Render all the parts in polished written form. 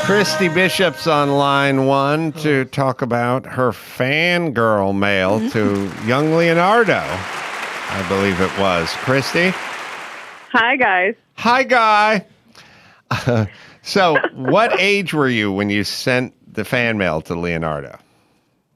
Christy Bishop's on line one to talk about her fangirl mail to young Leonardo, I believe it was. Christy? Hi, guys. Hi, Guy. So, what age were you when you sent the fan mail to Leonardo?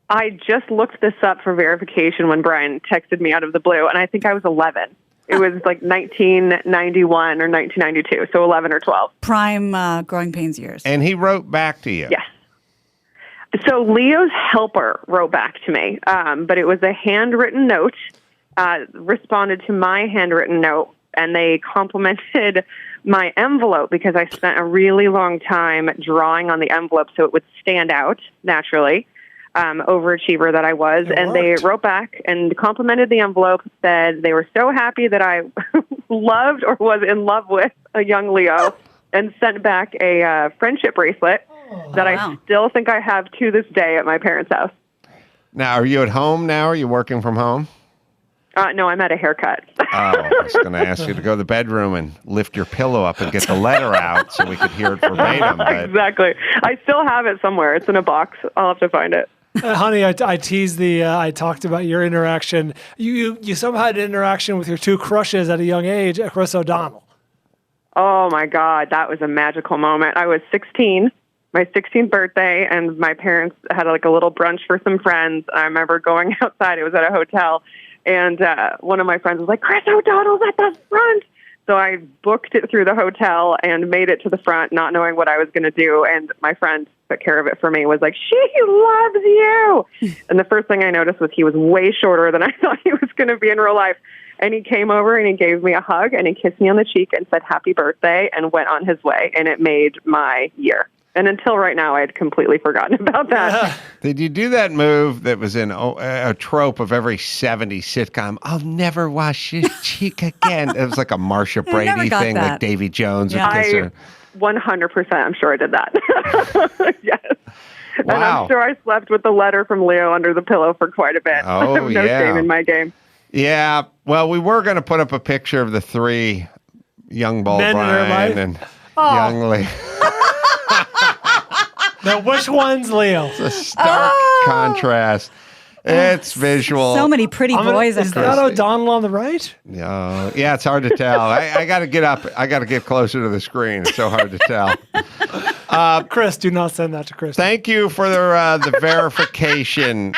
I just looked this up for verification when Brian texted me out of the blue, and I think I was 11. It was like 1991 or 1992, so 11 or 12. Prime growing pains years. And he wrote back to you. Yes. So Leo's helper wrote back to me, but it was a handwritten note, responded to my handwritten note, and they complimented my envelope because I spent a really long time drawing on the envelope so it would stand out naturally. Overachiever that I was. And they wrote back and complimented the envelope, said they were so happy that I loved or was in love with a young Leo, and sent back a friendship bracelet that I still think I have to this day at my parents' house. Now, are you at home now? Are you working from home? No, I'm at a haircut. I was going to ask you to go to the bedroom and lift your pillow up and get the letter out so we could hear it verbatim. But... Exactly. I still have it somewhere. It's in a box. I'll have to find it. Honey, I teased I talked about your interaction. You somehow had an interaction with your two crushes at a young age at Chris O'Donnell. Oh, my God. That was a magical moment. I was 16, my 16th birthday, and my parents had like a little brunch for some friends. I remember going outside. It was at a hotel, and one of my friends was like, Chris O'Donnell's at the front. So I booked it through the hotel and made it to the front, not knowing what I was going to do. And my friend took care of it for me, was like, she loves you. And the first thing I noticed was he was way shorter than I thought he was going to be in real life. And he came over and he gave me a hug and he kissed me on the cheek and said, happy birthday, and went on his way. And it made my year. And until right now, I had completely forgotten about that. Did you do that move that was in a trope of every 70s sitcom? I'll never wash his cheek again. It was like a Marsha Brady thing, like Davy Jones would kiss her. 100%, I'm sure I did that. Yes. Wow. And I'm sure I slept with the letter from Leo under the pillow for quite a bit. Oh, no shame in my game. Yeah. Well, we were going to put up a picture of the three, young bald Brian and young Lee. Now, which one's Leo? It's a stark contrast. It's visual. So many pretty boys. Is that O'Donnell on the right? No. Yeah, it's hard to tell. I got to get up. I got to get closer to the screen. It's so hard to tell. Chris, do not send that to Chris. Thank you for the verification.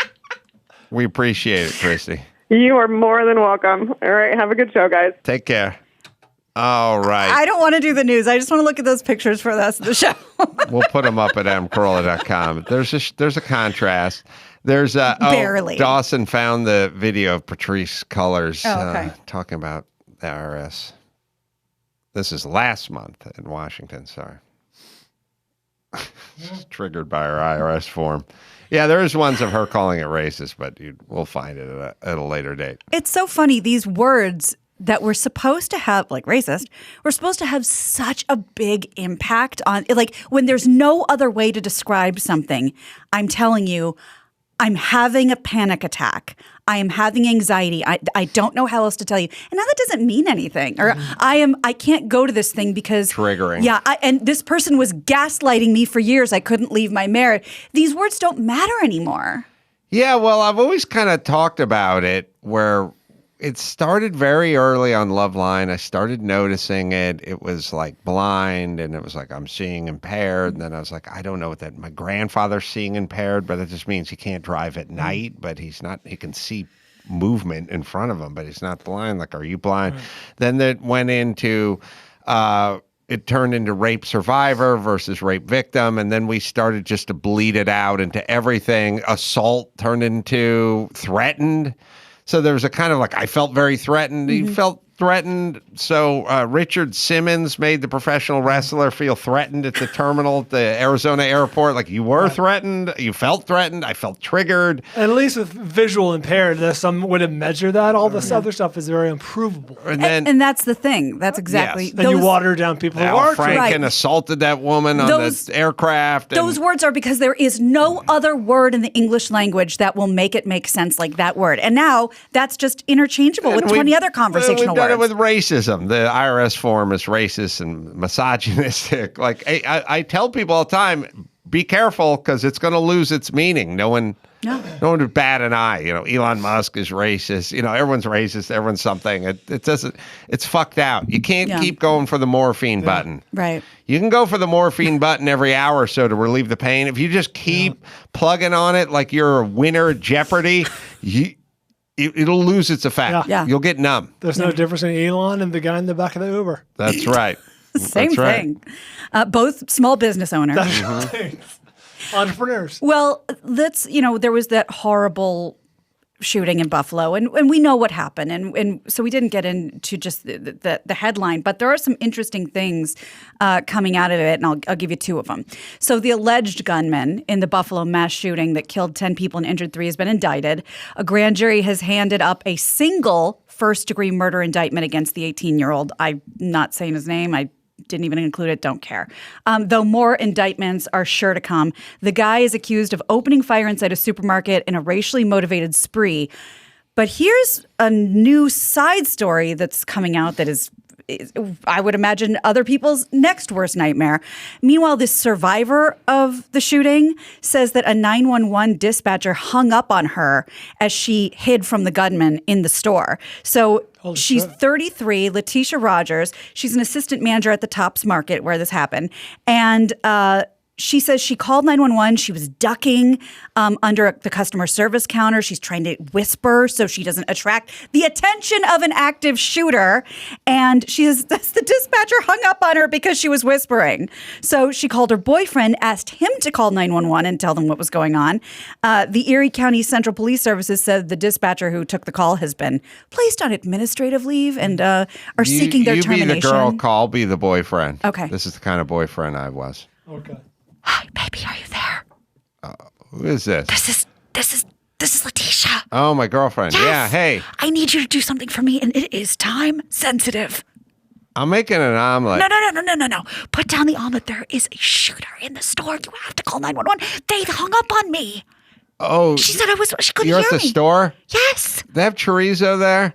We appreciate it, Christy. You are more than welcome. All right. Have a good show, guys. Take care. All right. I don't want to do the news. I just want to look at those pictures for the rest of the show. We'll put them up at mcarolla.com. There's a contrast. There's barely. Dawson found the video of Patrice Cullors talking about the IRS. This is last month in Washington. Sorry. Triggered by our IRS form. Yeah, there's ones of her calling it racist, but we'll find it at a later date. It's so funny. These words that we're supposed to have, like racist, we're supposed to have such a big impact on, like, when there's no other way to describe something. I'm telling you, I'm having a panic attack. I am having anxiety. I don't know how else to tell you. And now that doesn't mean anything. Or I can't go to this thing because triggering. Yeah, and this person was gaslighting me for years. I couldn't leave my marriage. These words don't matter anymore. Yeah, well, I've always kind of talked about it where it started very early on Loveline. I started noticing it. It was like blind, and it was like I'm seeing impaired. And then I was like, I don't know what that. My grandfather's seeing impaired, but that just means he can't drive at night. But he's not. He can see movement in front of him, but he's not blind. Like, are you blind? Then it went into. It turned into rape survivor versus rape victim, and then we started just to bleed it out into everything. Assault turned into threatened. So there was a kind of like, I felt very threatened. He felt threatened. So Richard Simmons made the professional wrestler feel threatened at the terminal at the Arizona airport. Like, you were threatened. You felt threatened. I felt triggered. At least with visual impaired, there's some way to measure that. All this other stuff is very improvable. And that's the thing. That's exactly. Yes. And you water down people who are Franken assaulted that woman on the aircraft. Those words are because there is no other word in the English language that will make it make sense like that word. And now that's just interchangeable with 20 other conversational words. it words. with racism. The IRS form is racist and misogynistic. Like I tell people all the time, be careful because it's going to lose its meaning. No one would bat an eye. Elon Musk is racist. Everyone's racist. Everyone's something. It doesn't. It's fucked out. You can't keep going for the morphine button. Right. You can go for the morphine button every hour or so to relieve the pain. If you just keep plugging on it like you're a winner at Jeopardy, it'll lose its effect. Yeah. You'll get numb. There's no difference in Elon and the guy in the back of the Uber. That's right. Same That's right. thing. Both small business owners. That's right. Entrepreneurs. Well, there was that horrible shooting in Buffalo, and we know what happened, and so we didn't get into just the headline, but there are some interesting things coming out of it, and I'll give you two of them. So the alleged gunman in the Buffalo mass shooting that killed 10 people and injured 3 has been indicted. A grand jury has handed up a single first-degree murder indictment against the 18-year-old. I'm not saying his name. I didn't even include it, don't care. Though more indictments are sure to come. The guy is accused of opening fire inside a supermarket in a racially motivated spree. But here's a new side story that's coming out that is, I would imagine, other people's next worst nightmare. Meanwhile, this survivor of the shooting says that a 911 dispatcher hung up on her as she hid from the gunman in the store. So she's 33, Letitia Rogers. She's an assistant manager at the Tops Market where this happened. And she says she called 911. She was ducking under the customer service counter. She's trying to whisper so she doesn't attract the attention of an active shooter. And she says the dispatcher hung up on her because she was whispering. So she called her boyfriend, asked him to call 911 and tell them what was going on. The Erie County Central Police Services said the dispatcher who took the call has been placed on administrative leave and are seeking their termination. You be the girl, call, be the boyfriend. Okay. This is the kind of boyfriend I was. Okay. Hi, baby, are you there? Who is this? This is Letitia. Oh, my girlfriend. Yes. Yeah, hey. I need you to do something for me, and it is time sensitive. I'm making an omelet. No. Put down the omelet. There is a shooter in the store. You have to call 911. They hung up on me. Oh. She said she couldn't You're hear me. at the store? Yes. They have chorizo there?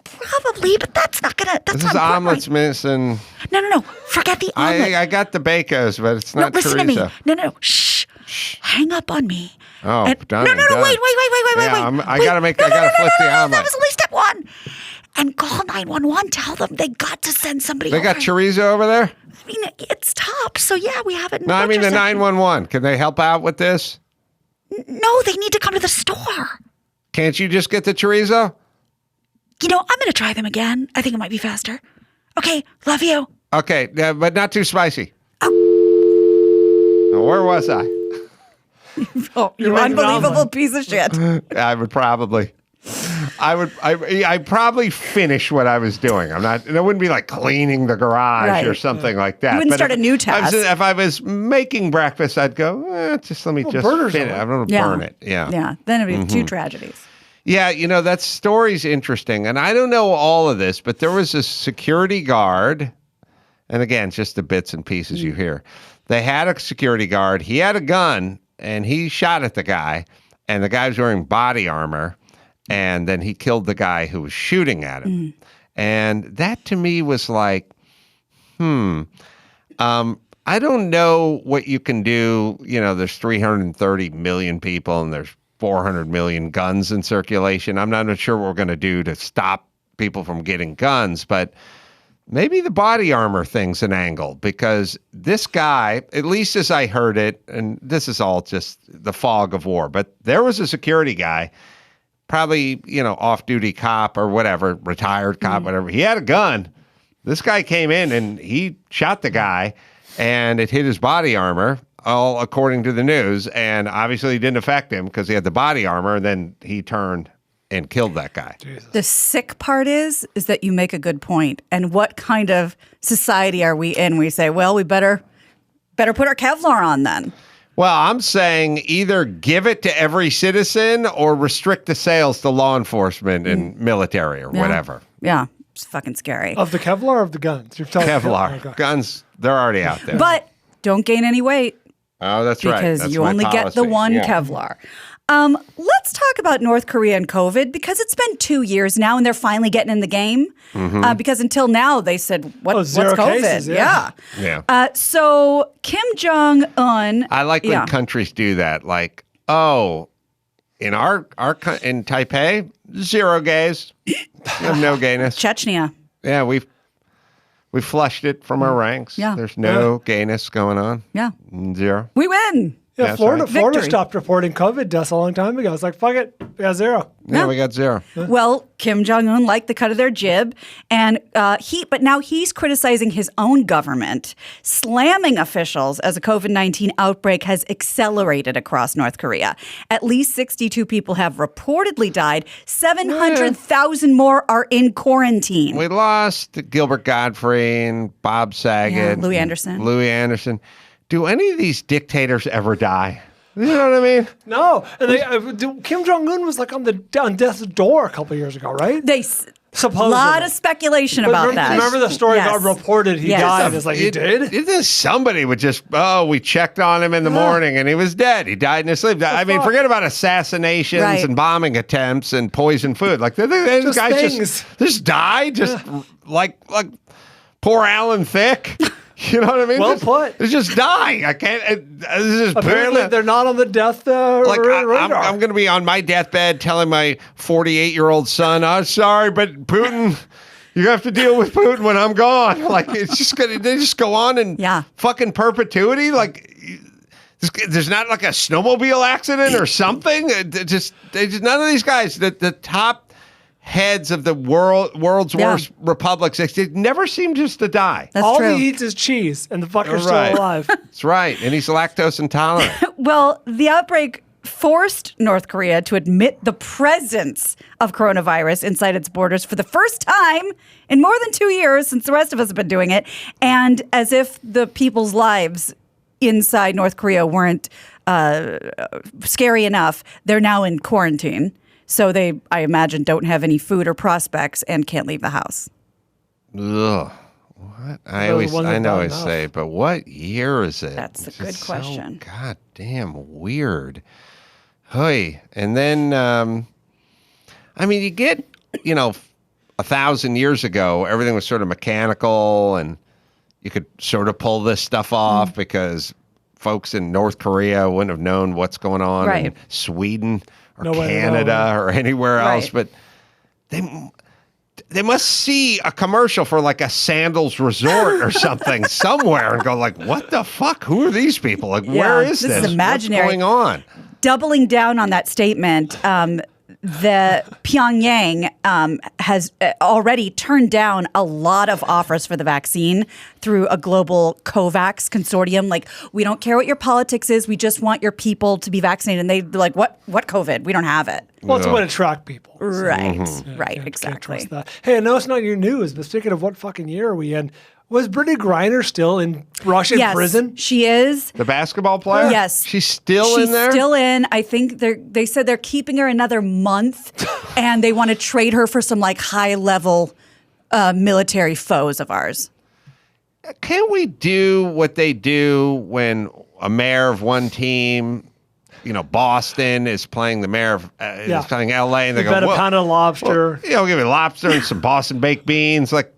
Probably, but that's not gonna. That's This not is important, omelets missing. No. Forget the omelet. I got the bacos, but it's not listen chorizo. to me. No. Shh. Hang up on me. Oh, done. No. Done. Wait. Yeah, I gotta Wait. flip the omelet. That was only step one. And call 911. Tell them they got to send somebody. They got chorizo over there? I mean, it's top. So yeah, we have it. In No, I mean the 911. Can they help out with this? No, they need to come to the store. Can't you just get the chorizo? I'm going to try them again. I think it might be faster. Okay, love you. Okay, but not too spicy. Oh. Where was I? Oh, you unbelievable piece of shit. I would probably. I'd probably finish what I was doing. It wouldn't be like cleaning the garage or something like that. You wouldn't start a new task. If I was making breakfast, I'd go, just let me just finish. I'm going to burn it. Yeah. Yeah. Then it'd be two tragedies. Yeah, that story's interesting. And I don't know all of this, but there was a security guard. And again, just the bits and pieces you hear. They had a security guard. He had a gun, and he shot at the guy. And the guy was wearing body armor. And then he killed the guy who was shooting at him. And that to me was like, I don't know what you can do. There's 330 million people and there's 400 million guns in circulation. I'm not sure what we're going to do to stop people from getting guns, but maybe the body armor thing's an angle because this guy, at least as I heard it, and this is all just the fog of war, but there was a security guy, probably, off-duty cop or whatever, retired cop, whatever. He had a gun. This guy came in and he shot the guy and it hit his body armor, all according to the news. And obviously it didn't affect him because he had the body armor. And then he turned and killed that guy. Jesus. The sick part is that you make a good point. And what kind of society are we in? We say, well, we better put our Kevlar on then. Well, I'm saying either give it to every citizen or restrict the sales to law enforcement and military or whatever. Yeah, it's fucking scary. Of the Kevlar or of the guns? You're talking Kevlar. Okay. Guns, they're already out there. But don't gain any weight Oh, that's right. because That's you my only get the policy. one Yeah. Kevlar. Let's talk about North Korea and COVID because it's been 2 years now and they're finally getting in the game. Because until now they said, what's zero COVID? cases, Yeah. So Kim Jong-un. I like when countries do that. Like, oh, in in Taipei, 0 gays. We have no gayness. Chechnya. Yeah, we flushed it from our ranks. Yeah. There's no gayness going on. Yeah. 0. We win. Yeah, That's Florida Victory. stopped reporting COVID deaths a long time ago. It's like, fuck it, we got 0. Yeah, we got 0. Well, Kim Jong-un liked the cut of their jib, and but now he's criticizing his own government, slamming officials as a COVID-19 outbreak has accelerated across North Korea. At least 62 people have reportedly died. 700,000 more are in quarantine. We lost Gilbert Godfrey and Bob Saget. Louis and Anderson. Louis Anderson. Do any of these dictators ever die? You know what I mean? No, and Kim Jong-un was like on death's door a couple of years ago, right? Supposedly. A lot of speculation about that. Remember the story Yes. got reported he Yes. died. It's like, he did? Somebody would just, we checked on him in the morning and he was dead. He died in his sleep. I mean, forget about assassinations Right. and bombing attempts and poisoned food. Like, these Just guys things. just die, like poor Alan Thicke. You know what I mean? Well put. It's just dying. I can't. This is Apparently, they're not on the death like radar. I'm going to be on my deathbed telling my 48-year-old son, "I'm sorry, but Putin, you have to deal with Putin when I'm gone." Like it's just gonna, they just go on in fucking perpetuity. Like there's not like a snowmobile accident or something. They just none of these guys. The top heads of the world's worst republics, they never seem just to die. That's All true. he eats is cheese, and the fucker's Right. still alive. That's right, and he's lactose intolerant. Well, the outbreak forced North Korea to admit the presence of coronavirus inside its borders for the first time in more than 2 years since the rest of us have been doing it. And as if the people's lives inside North Korea weren't scary enough, they're now in quarantine. So they, I imagine, don't have any food or prospects and can't leave the house. Ugh. What? I Those ones I that know don't I know. say, but what year is it? That's a It's good just question. So goddamn weird. Hey, and then I mean, you get 1,000 years ago, everything was sort of mechanical, and you could sort of pull this stuff off because folks in North Korea wouldn't have known what's going on Right. in Sweden or No way to know, Canada or anywhere else, Right. but they must see a commercial for like a sandals resort or something somewhere and go like, what the fuck? Who are these people? Like, where is this this? is imaginary. What's going on? Doubling down on that statement, the Pyongyang has already turned down a lot of offers for the vaccine through a global COVAX consortium. Like, we don't care what your politics is. We just want your people to be vaccinated. And they're like, what COVID? We don't have it. Well, it's a way to track people. Right, Mm-hmm. right, Can't exactly. trust that. Hey, I know it's not your news, but speaking of what fucking year are we in, was Brittany Griner still in Russian Yes, prison? she is. The basketball player? Yes. She's still She's in there? still in. I think they said they're keeping her another month and they want to trade her for some like high level military foes of ours. Can't we do what they do when a mayor of one team, Boston is playing the mayor of is playing LA, and they You go, bet a "Well, pound of lobster. we'll give you lobster and some Boston baked beans." Like,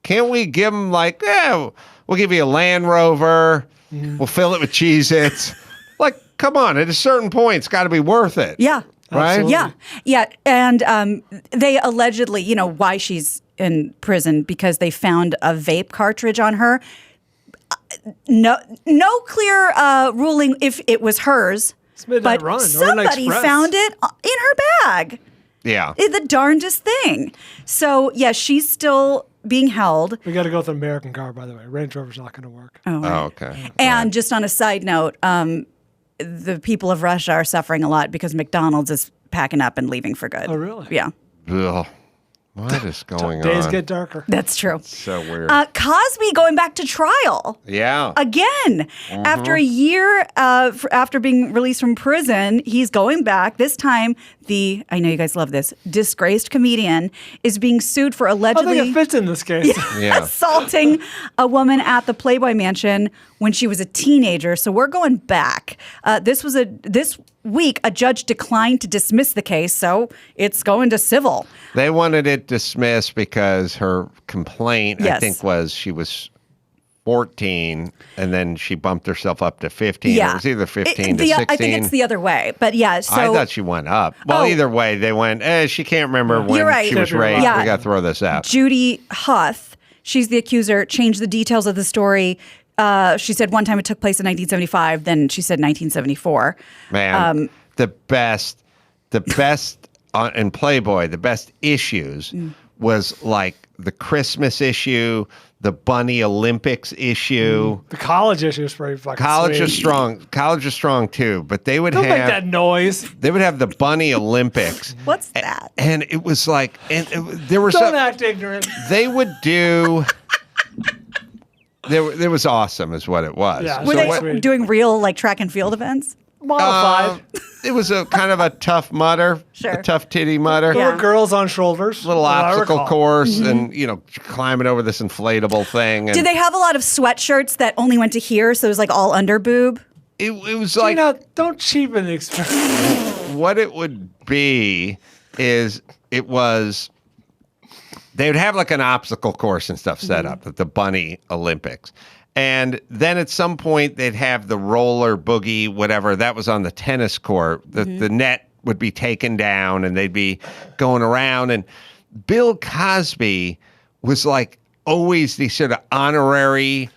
can't we give them we'll give you a Land Rover, we'll fill it with Cheez-Its. Like, come on, at a certain point, it's got to be worth it. Yeah. Right? Absolutely. Yeah. And they allegedly, why she's in prison, because they found a vape cartridge on her. No clear ruling if it was hers, Midnight but Run, Overnight somebody Express. found it in her bag. Yeah. It's the darndest thing. So, yeah, she's still being held. We got to go with an American car, by the way. Range Rover's not going to work. Oh, Oh, okay. And just on a side note, the people of Russia are suffering a lot because McDonald's is packing up and leaving for good. Oh, really? Yeah, Ugh. What is going Days on? get darker. that's true. So weird. Cosby going back to trial Yeah. again after a year after being released from prison. He's going back. This time, I know you guys love this, disgraced comedian is being sued for I allegedly think it fits in this case. Yeah. assaulting a woman at the Playboy Mansion when she was a teenager. So we're going back. This week, a judge declined to dismiss the case, so it's going to civil. They wanted it dismissed because her complaint, I Yes. think, was she was 14 and then she bumped herself up to 15. Yeah. It was either 15 to 16. I think it's the other way. But yeah, so I thought she went up. Well, either way, they went, she can't remember when You're right. she was raped. Yeah. We got to throw this out. Judy Huth, she's the accuser, changed the details of the story. She said one time it took place in 1975, then she said 1974. Man, the best in Playboy, the best issues was like the Christmas issue, the Bunny Olympics issue. The college issue is pretty fucking College sweet. is strong. College is strong too, but they would Don't make have that noise. they would have the Bunny Olympics. What's that? And it was like, there were Don't some. act ignorant. They would do. There was awesome, is what it was. Yeah. Were So they what- doing real like track and field events? Modified. It was a kind of a tough mutter, Sure. a tough titty mutter. There Yeah. were girls on shoulders. Little that I obstacle recall. course, and climbing over this inflatable thing. And Did they have a lot of sweatshirts that only went to here, so it was like all under boob? it was like Don't cheapen the experience. what it would be is it was they would have like an obstacle course and stuff set up at the Bunny Olympics. And then at some point they'd have the roller boogie, whatever, that was on the tennis court. The net would be taken down and they'd be going around. And Bill Cosby was like always the sort of honorary,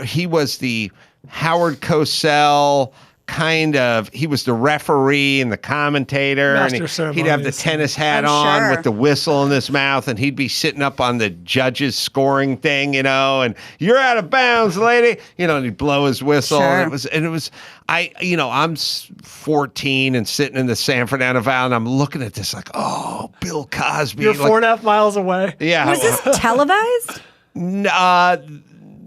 he was the Howard Cosell kind of, he was the referee and the commentator. Master And he'd have the ceremonies. tennis hat I'm on sure. with the whistle in his mouth, and he'd be sitting up on the judge's scoring thing, and you're out of bounds, lady, and he'd blow his whistle. Sure. And it was, I'm 14 and sitting in the San Fernando Valley, and I'm looking at this like, oh, Bill Cosby. You're like, 4.5 miles away. yeah. Was this televised?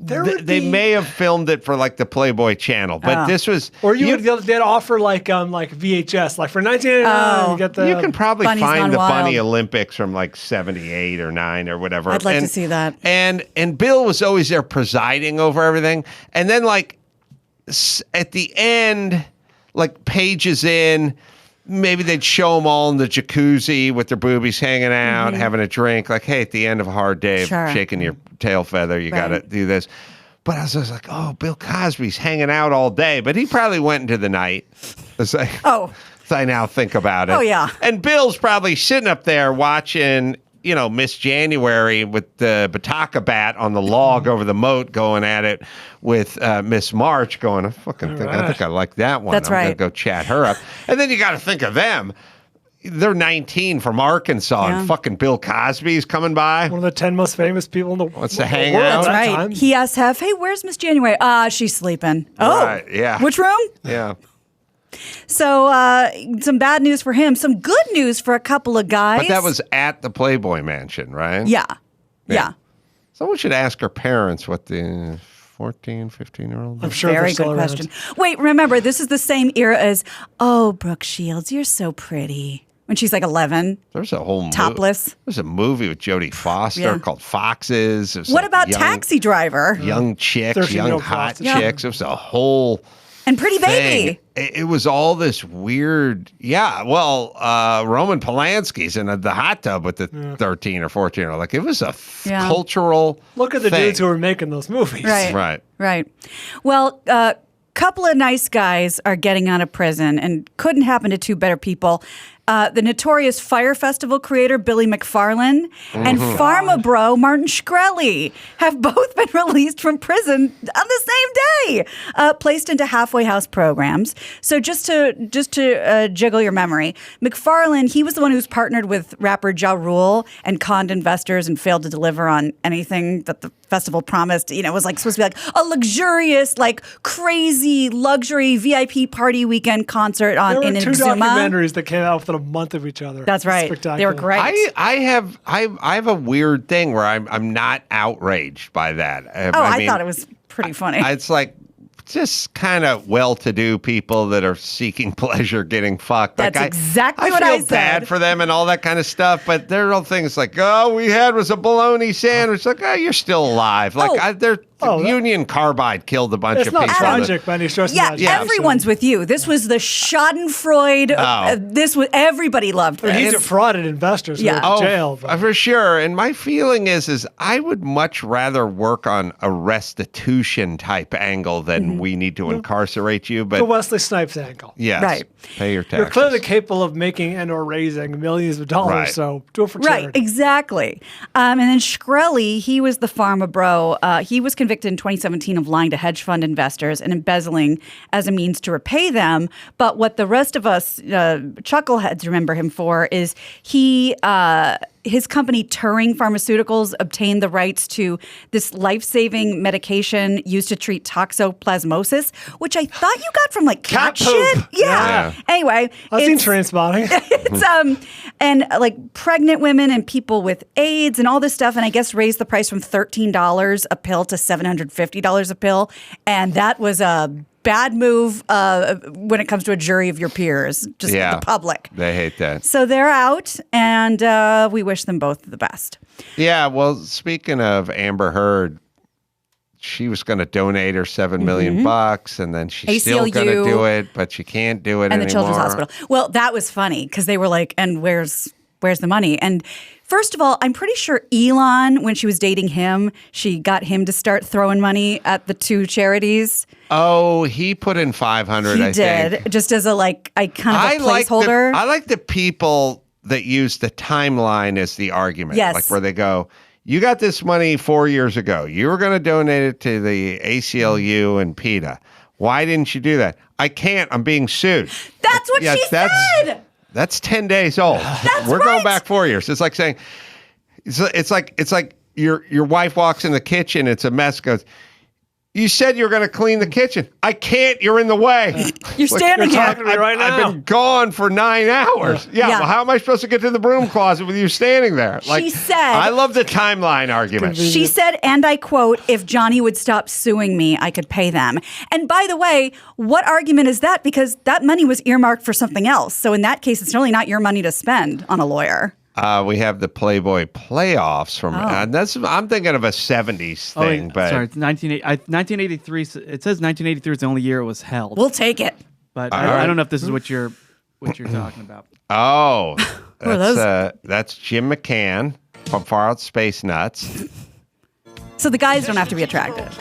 They may have filmed it for like the Playboy channel, but this was. Or they'd offer like VHS, like for $19.99 you get the. You can probably Bunny's find Gone the Wild. Bunny Olympics from like 78 or 9 or whatever. I'd like to see that. And Bill was always there presiding over everything. And then like at the end, like pages in, maybe they'd show them all in the jacuzzi with their boobies hanging out, having a drink. Like, hey, at the end of a hard day, Sure. shaking your tail feather, you got to Right. do this. But I was just like, oh, Bill Cosby's hanging out all day. But he probably went into the night. It's like, Oh. as I now think about it. Oh, yeah. And Bill's probably sitting up there watching, Miss January with the Bataka bat on the log over the moat going at it with Miss March going, I think I like that one. That's I'm going right. to go chat her up. And then you got to think of them. They're 19 from Arkansas, Yeah. and fucking Bill Cosby's coming by. One of the 10 most famous people in the world. Wants to hang at out. that Right. time. He asked Hef, hey, where's Miss January? She's sleeping. Oh, Right, yeah. Which room? Yeah. So some bad news for him. Some good news for a couple of guys. But that was at the Playboy Mansion, right? Yeah. Yeah. Someone should ask her parents what the 14, 15-year-old I'm sure they're Very still good around. question. Wait, remember, this is the same era as, oh, Brooke Shields, you're so pretty. When she's like 11, There's a whole topless. There's a movie with Jodie Foster Yeah. called Foxes. It was What like about young, Taxi Driver Young chicks, 13-year-old young hot prostitute. chicks. It was a whole and Pretty thing. Baby? It was all this weird. Yeah, well, Roman Polanski's in the hot tub with the 13 or 14-year-old. Like it was a Yeah. cultural. Look at the thing. dudes who were making those movies. Right. Right. Right. Well, couple of nice guys are getting out of prison, and couldn't happen to two better people. The notorious Fire Festival creator Billy McFarland and Pharma Bro Martin Shkreli have both been released from prison on the same day, placed into halfway house programs. So just to jiggle your memory, McFarland, he was the one who's partnered with rapper Ja Rule and conned investors and failed to deliver on anything that the festival promised. It was like supposed to be like a luxurious, like crazy luxury VIP party weekend concert There were in two Exuma. documentaries that came out within a month of each other. That's right. Spectacular. They were great. I have a weird thing where I'm not outraged by that. I mean, thought it was pretty funny. It's like just kind of well-to-do people that are seeking pleasure getting fucked. That's like exactly what I feel bad said. for them and all that kind of stuff, but there are things like, oh, we had was a bologna sandwich. Like, oh, you're still alive. Like, Oh. they're Union Carbide killed a bunch It's of not people. tragic by any stretch of the Yeah, imagination. everyone's with you. This was the Schadenfreude. This was everybody loved this. He defrauded investors who Yeah. went to jail. For sure. And my feeling is I would much rather work on a restitution type angle than we need to incarcerate you. But the Wesley Snipes angle. yes, Right. pay your taxes. You're clearly capable of making and or raising millions of dollars, Right. so do it for charity. Right, exactly. And then Shkreli, he was the pharma bro. He was convicted in 2017 of lying to hedge fund investors and embezzling as a means to repay them. But what the rest of us chuckleheads remember him for is his company Turing Pharmaceuticals obtained the rights to this life-saving medication used to treat toxoplasmosis, which I thought you got from like cat poop. shit. Yeah. Anyway, I've seen it's- Trainspotting. it's and like pregnant women and people with AIDS and all this stuff, and I guess raised the price from $13 a pill to $750 a pill, and that was a bad move when it comes to a jury of your peers, just the public. They hate that. So they're out, and we wish them both the best. Yeah, well, speaking of Amber Heard, she was going to donate her $7 million bucks, and then she's still going to ACLU, do it, but she can't do it and anymore. the Children's Hospital. Well, that was funny because they were like, "And where's the money?" And first of all, I'm pretty sure Elon, when she was dating him, she got him to start throwing money at the two charities. Oh, he put in 500. He I did, think. just as a kind of a placeholder. I like the people that use the timeline as the argument. Yes. Like where they go, you got this money 4 years ago. You were going to donate it to the ACLU and PETA. Why didn't you do that? I can't. I'm being sued. That's what she said. That's 10 days old. We're going back 4 years. It's like saying, it's like your wife walks in the kitchen. It's a mess. Goes, you said you were going to clean the kitchen. I can't. You're in the way. You're standing you're here. talking to me right now. I've been gone for 9 hours. Yeah. Yeah. Well, how am I supposed to get to the broom closet with you standing there? She said- I love the timeline argument. She said, and I quote, "If Johnny would stop suing me, I could pay them." And by the way, what argument is that? Because that money was earmarked for something else. So in that case, it's really not your money to spend on a lawyer. We have the Playboy playoffs from. I'm thinking of a '70s thing, but sorry, it's 1983. It says 1983 is the only year it was held. We'll take it. But All I right. don't know if this is what you're talking about. oh, are those? that's Jim McCann from Far Out Space Nuts. So the guys don't have to be attractive.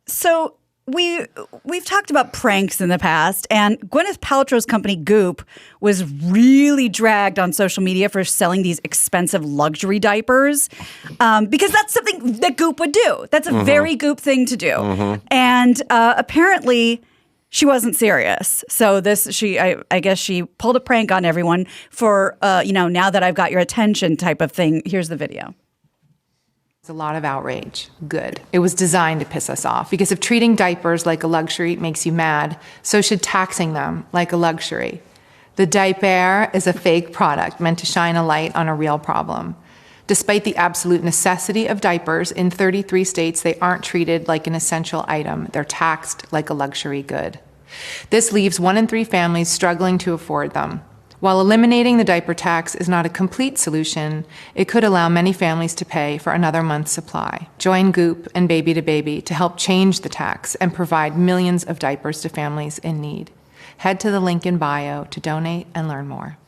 So we've talked about pranks in the past, and Gwyneth Paltrow's company Goop was really dragged on social media for selling these expensive luxury diapers because that's something that Goop would do. That's a very Goop thing to do. And apparently she wasn't serious. So I guess she pulled a prank on everyone for, now that I've got your attention type of thing. Here's the video. It's a lot of outrage. Good. It was designed to piss us off because if treating diapers like a luxury makes you mad, so should taxing them like a luxury. The diaper is a fake product meant to shine a light on a real problem. Despite the absolute necessity of diapers, in 33 states, they aren't treated like an essential item. They're taxed like a luxury good. This leaves 1 in 3 families struggling to afford them. While eliminating the diaper tax is not a complete solution, it could allow many families to pay for another month's supply. Join Goop and Baby to Baby to help change the tax and provide millions of diapers to families in need. Head to the link in bio to donate and learn more.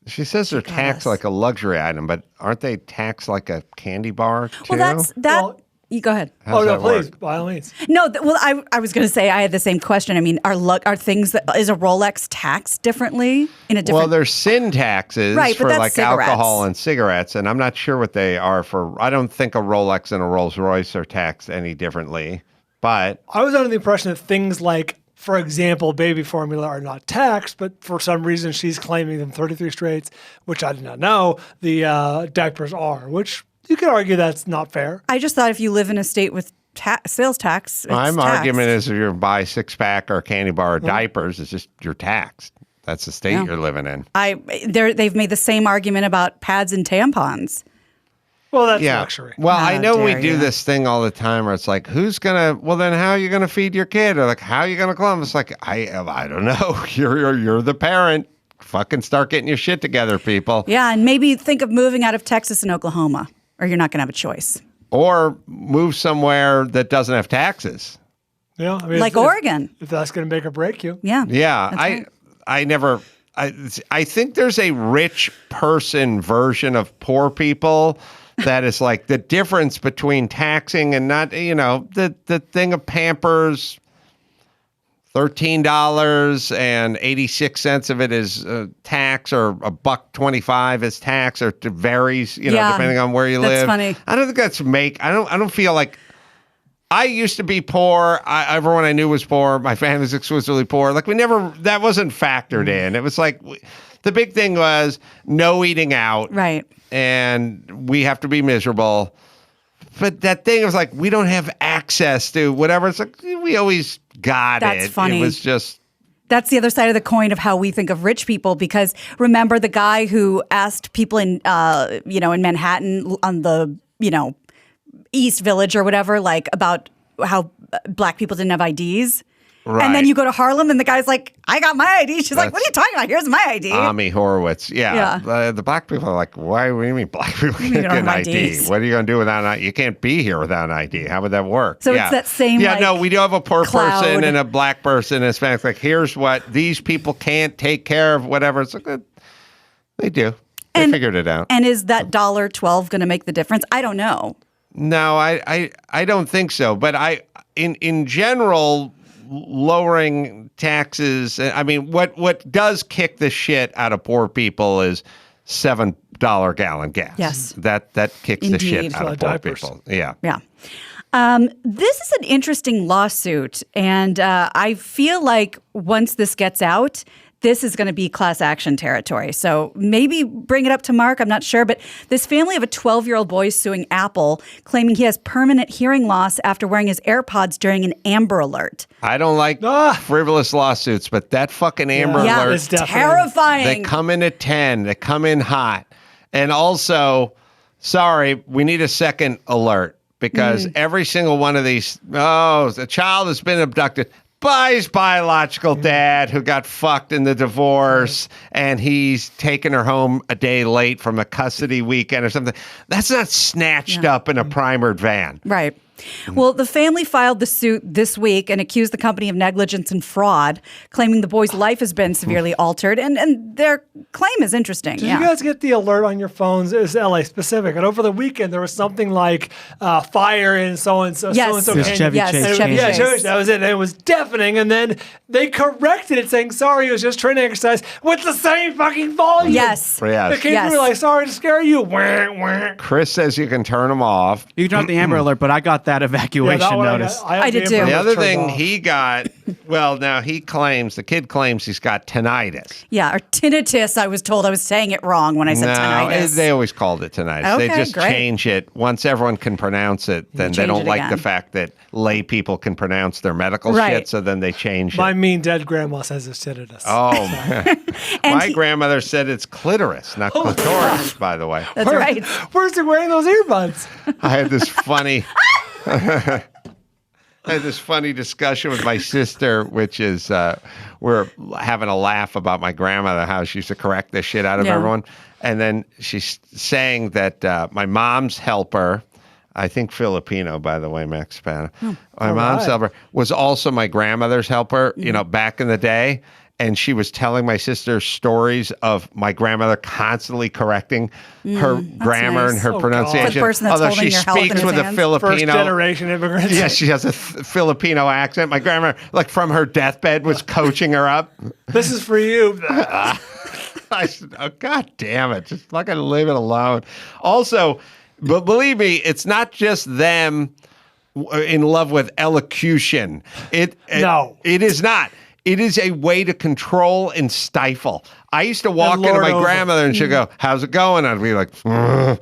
She says they're taxed like a luxury item, but aren't they taxed like a candy bar too? Well, that. Well, You go ahead. How's that please, work? by all means. No, I was going to say I had the same question. I mean, are things that is a Rolex taxed differently in a different? Well, there's sin taxes Right, but for that's like cigarettes. alcohol and cigarettes, and I'm not sure what they are for. I don't think a Rolex and a Rolls Royce are taxed any differently. But I was under the impression that things like, for example, baby formula are not taxed, but for some reason she's claiming them 33 states, which I did not know, the diapers are, which you could argue that's not fair. I just thought if you live in a state with sales tax, it's my taxed. argument is if you buy 6-pack or candy bar or diapers, it's just you're taxed. That's the state you're living in. They've made the same argument about pads and tampons. Well, that's luxury. Well, I How know we dare do you. this thing all the time where it's like, who's gonna? Well, then how are you gonna feed your kid? Or like, how are you gonna clothe them? It's like, I don't know. You're the parent. Fucking start getting your shit together, people. Yeah, and maybe think of moving out of Texas and Oklahoma, or you're not going to have a choice. or move somewhere that doesn't have taxes. Yeah, I mean, Like Oregon. If that's going to make or break you. Yeah. Yeah, That's right. I think there's a rich person version of poor people that is like the difference between taxing and not, the thing of Pampers, $13.86 of it is tax, or $1.25 is tax, or it varies, depending on where you that's live. funny. I don't think that's I don't feel like. I used to be poor. Everyone I knew was poor. My family was exclusively poor. Like that wasn't factored in. It was like the big thing was no eating out. Right. And we have to be miserable. But that thing was like, we don't have access to whatever. It's like, we always got it. That's funny. It was just. That's the other side of the coin of how we think of rich people, because remember the guy who asked people in Manhattan on the, East Village or whatever, like about how black people didn't have IDs. Right. And then you go to Harlem and the guy's like, I got my ID. She's like, what are you talking about? Here's my ID. Ami Horowitz. Yeah. Yeah. The black people are like, what do you mean black people can't don't get an have ID? IDs. What are you going to do without an ID? You can't be here without an ID. How would that work? So it's that same, Yeah, no, we do have a poor cloud. person and a black person and Hispanic. Like, here's what these people can't take care of, whatever. It's like, they do. They figured it out. And is that $1.12 going to make the difference? I don't know. No, I don't think so. But in general, lowering taxes. I mean, what does kick the shit out of poor people is $7 gallon gas. Yes. That kicks the shit Indeed. out of poor people. Yeah. Yeah. This is an interesting lawsuit, and I feel like once this gets out, this is going to be class action territory. So maybe bring it up to Mark. I'm not sure. But this family of a 12-year-old boy is suing Apple, claiming he has permanent hearing loss after wearing his AirPods during an Amber Alert. I don't like frivolous lawsuits, but that fucking Amber Yeah, Alert, it's terrifying. they come in at 10. They come in hot. And also, sorry, we need a second alert, because every single one of these, the child has been abducted by his biological dad, who got fucked in the divorce, and he's taken her home a day late from a custody weekend or something. That's not snatched up in a primered van. Right. Well, the family filed the suit this week and accused the company of negligence and fraud, claiming the boy's life has been severely altered. And their claim is interesting. Did you guys get the alert on your phones? It was LA specific. And over the weekend, there was something like fire in so-and-so. Yes. So-and-so Yes, Chevy Chase. Chevy Yeah, Chase. that was it. And it was deafening. And then they corrected it, saying, sorry, it was just training exercise, with the same fucking volume. Yes. Yes. The kids Yes. were like, sorry to scare you. Wah, wah. Chris says you can turn them off. You can turn off the Amber Alert, but I got that evacuation that one notice. I did too. The other turned thing off. he got, now the kid claims he's got tinnitus. Yeah, or tinnitus. I was told I was saying it wrong when I said tinnitus. They always called it tinnitus. They Okay, just great. change it. Once everyone can pronounce it, then they change don't it like the again. fact that lay people can pronounce their medical Right. shit, so then they change My it. mean dead grandma says it's tinnitus. Oh, And my he- grandmother said it's clitoris, not clitoris, by the way. That's right. Where's he wearing those earbuds? I had this funny discussion with my sister, which is we're having a laugh about my grandmother, how she used to correct the shit out of Yeah. everyone. And then she's saying that my mom's helper, I think Filipino, by the way, Max Spano, my mom's helper was also my grandmother's helper, back in the day. And she was telling my sister stories of my grandmother constantly correcting her grammar and nice. her Oh, God. pronunciation. For the person that's Although holding she your health in speaks his with a hands. First Filipino. generation immigrants. Yeah, she has a Filipino accent. My grandma, like from her deathbed, was coaching her up. This is for you. I said, "Oh, God damn it! Just fucking leave it alone." Also, but believe me, it's not just them in love with elocution. No. It is not. It is a way to control and stifle. I used to walk into lord my over. grandmother and she'd go, "How's it going?" I'd be like, Not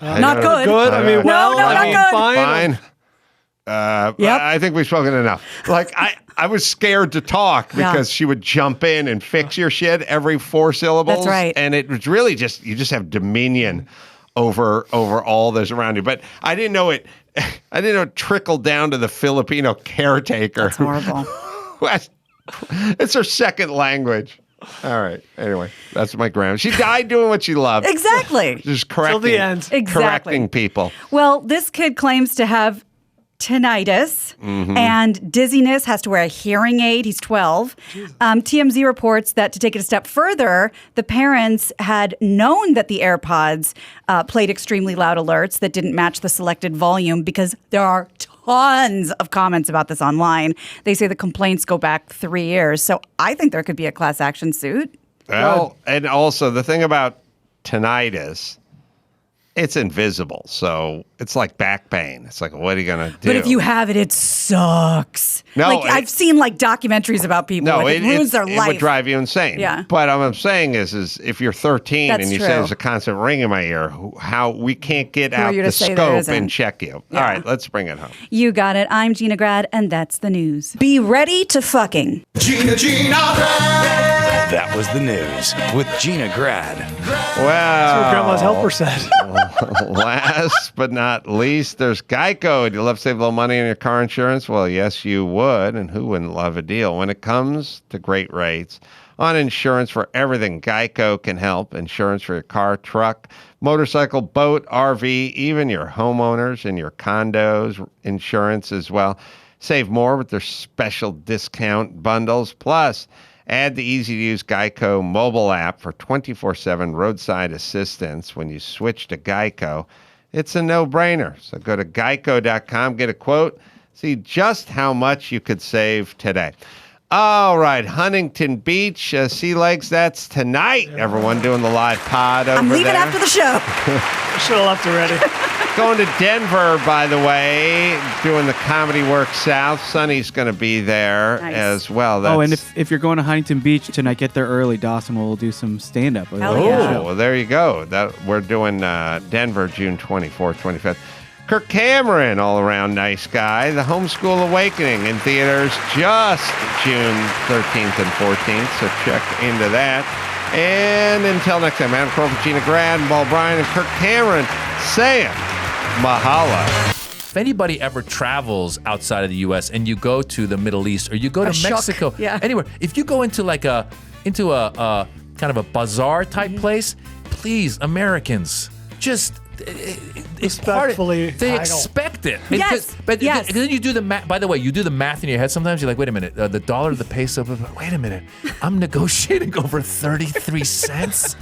good. Good. I mean, well, no, I not mean, good. fine. Fine. I think we've spoken enough. Like I was scared to talk Yeah. because she would jump in and fix your shit every 4 syllables. That's right. And it was really just, you just have dominion over all those around you. But I didn't know it. I didn't know it trickled down to the Filipino caretaker. That's horrible. It's her second language. All right. Anyway, that's my grandma. She died doing what she loved. Exactly. Just correcting, Till the end. Exactly. correcting people. Well, this kid claims to have tinnitus and dizziness, has to wear a hearing aid. He's 12. TMZ reports that to take it a step further, the parents had known that the AirPods played extremely loud alerts that didn't match the selected volume because there are tons of comments about this online. They say the complaints go back 3 years. So I think there could be a class action suit. Well, and also the thing about tinnitus, it's invisible. So it's like back pain. It's like, what are you going to do? But if you have it, it sucks. No, I've seen documentaries about people. No, it ruins their it life. would drive you insane. Yeah. But what I'm saying is if you're 13 That's and you true. say there's a constant ring in my ear, how we can't get Who are out you the to say there scope isn't? and check you. Yeah. All right, let's bring it home. You got it. I'm Gina Grad, and that's the news. Be ready to fucking. Gina Grad. That was the news with Gina Grad. Well, That's what Grandma's helper said. last but not least, there's Geico. Do you love to save a little money on your car insurance? Well, yes, you would. And who wouldn't love a deal? When it comes to great rates on insurance for everything, Geico can help. Insurance for your car, truck, motorcycle, boat, RV, even your homeowners and your condos, insurance as well. Save more with their special discount bundles. Plus, add the easy-to-use Geico mobile app for 24/7 roadside assistance when you switch to Geico. It's a no-brainer. So go to geico.com, get a quote, see just how much you could save today. All right, Huntington Beach, Sea Legs, that's tonight. Everyone doing the live pod over there. I'm leaving after the show. I should have left already. Going to Denver, by the way, doing the Comedy Works South. Sonny's going to be there Nice. as well. Oh, and if you're going to Huntington Beach tonight, get there early. Dawson will do some stand-up. Hell yeah. well, there you go. We're doing Denver, June 24th, 25th. Kirk Cameron, all-around nice guy. The Homeschool Awakening in theaters just June 13th and 14th, so check into that. And until next time, Adam Crawford, Gina Grad, and Paul Bryan, and Kirk Cameron saying mahalo. If anybody ever travels outside of the U.S. and you go to the Middle East or you go to shook. Mexico, Yeah. anywhere, if you go into a kind of a bazaar type place, please, Americans, just it's part of, Respectfully they haggle. expect it. Yes, But yes. then you do the math. By the way, you do the math in your head. Sometimes you're like, wait a minute, the dollar to the peso. Wait a minute, I'm negotiating over 33 cents.